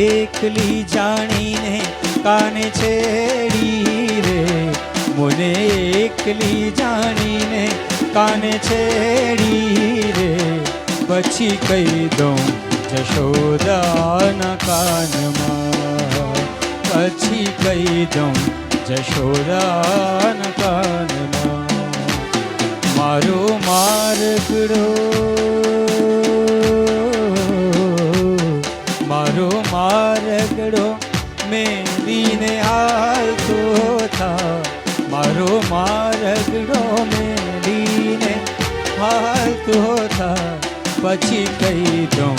એકલી જાણીને કાને છેડી રે, મને એકલી જાણીને કાને છેડી રે, પછી કહી દઉં જશોદાના કાનમાં, પછી કહી દઉં જશોદાના કાનમાં. મારો મારગડો, મારો મારગડો મેલીને હાલતો થા, મારો મારગડો મેલીને હાલતો થા, પછી કહી દઉં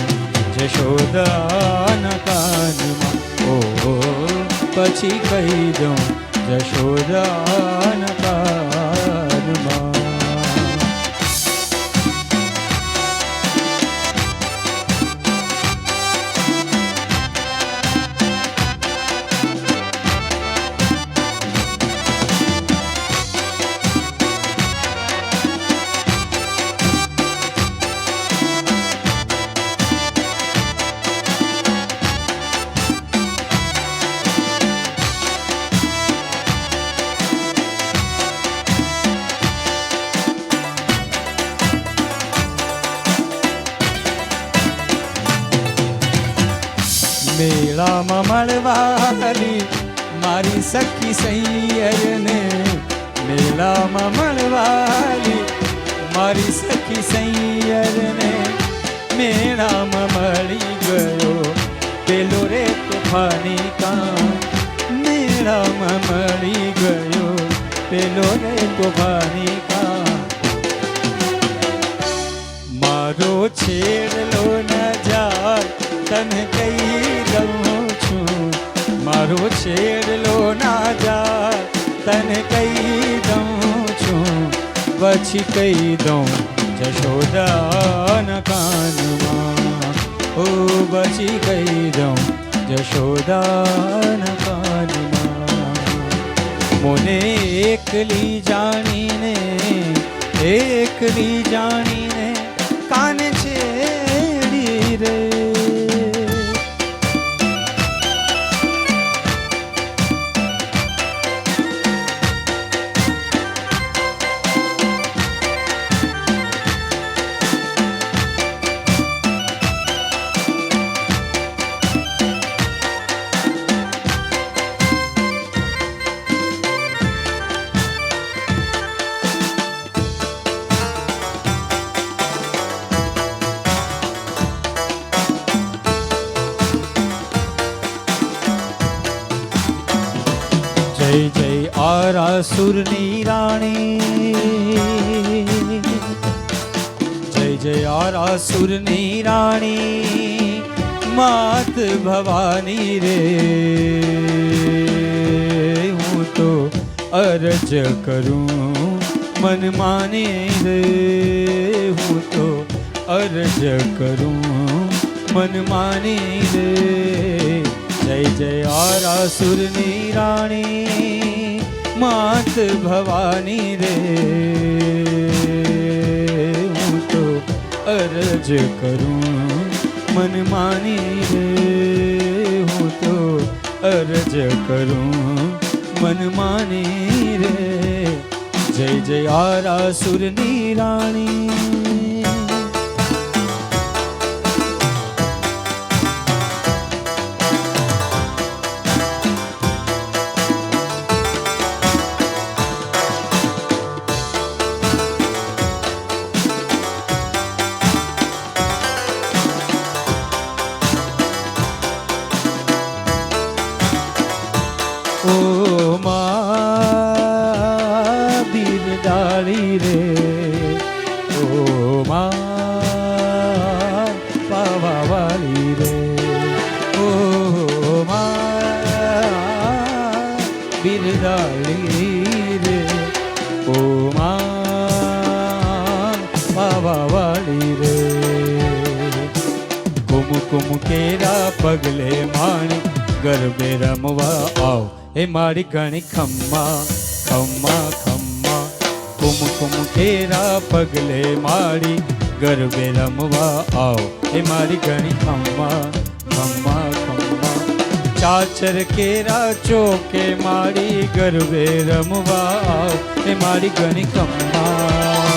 જશોદાના કાનમાં. ઓ પછી કહી દઉં જશોદાના કાનમાં. મેળામાં મળવાલી મારી સખી સૈયરને, મેળામાં મળવાલી મારી સખી સૈયરને, મેળામાં મળી ગયો પેલો રે તોફાની કાન, મેળામાં મળી ગયો પેલો રે તોફાની કાન. મારો છેડલો ન જાય તને કહી દઉં છું, મારો છેડલો ના જાય તને કહી દઉં છું, પછી કહી દઉં જશોદાના કાનમાં. ઓ પછી કહી દઉં જશોદાના કાનમાં. મને એકલી જાણીને, એકલી જાણીને કાને છેડી રે, જય જય આરાસુરની રાણી, જય જય આરાસુરની રાણી, માત ભવાની રે. હું તો અરજ કરું મન માને રે, હું તો અરજ કરું મન માને રે. જય જય આરાસુરની રાણી, માત ભવાની રે. હું તો અરજ કરું મન માની રે, હું તો અરજ કરું મન માની રે. જય જય આરાસુરની રાણી. ઓ મા બિરદાળી રે, ઓ મા પાવાવાળી રે, ઓ મા બિરદાળી રે, ઓ મા પાવાવાળી રે. કુમકુમ કેરા પગલે માણી ગરબે રમવા આવ, એ મારી ઘણી ખમ્મા ખમ્મા ખમ્મા. કુમકુમ કેરા પગલે મારી ગરબે રમવા આવ, એ મારી ઘણી ખમ્મા ખમ્મા ખમ્મા. ચાચર કેરા ચોકે મારી ગરબે રમવા આવ એ મારી ઘણી ખમ્મા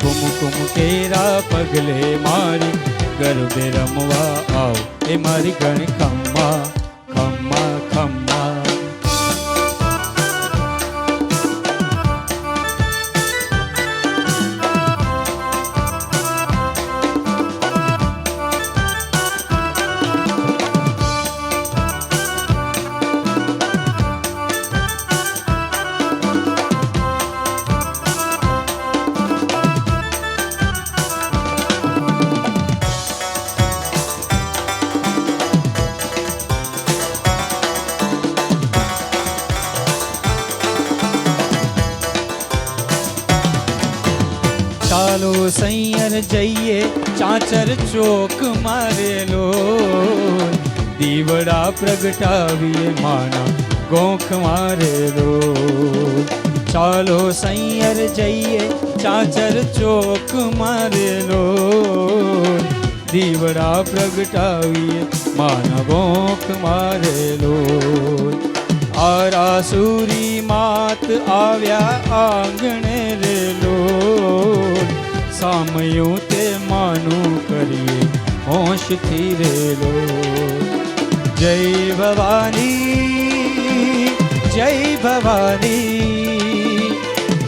કુમકુમ કેરા પગલે મારી ગરબે રમવા આવ એ મારી ઘણી ખમ્મા ખમ્મા ખમ્મા ચાલો સૈયર જઈએ ચાચર ચોક મારેલો દીવડા પ્રગટાવીએ માના ગોખ મારેલો ચાલો સૈયર જઈએ ચાચર ચોક મારેલો દીવડા પ્રગટાવીએ માના ગોખ મારેલો આરાસુરી માત આવ્યા આંગણે રેલો સામયું તે માનું કરીએ હોશથી રેલો જય ભવાની જય ભવાની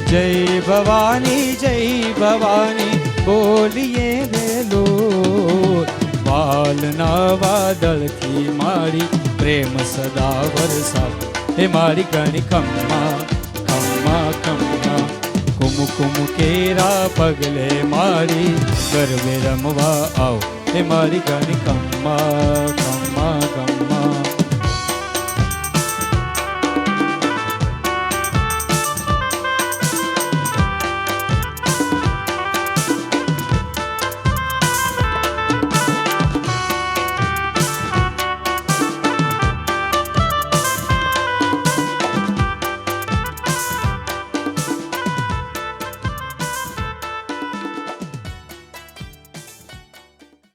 જય ભવાની જય ભવાની બોલીએ રેલો વાલના વાદળથી મારી પ્રેમ સદા વરસાવ હે મારી ઘણી ખમ્મા ખમ્મા ખમ્મા કુમકુમ કેરા પગલે મારી ગરબે રમવા આવ હે મારી ઘણી ખમ્મા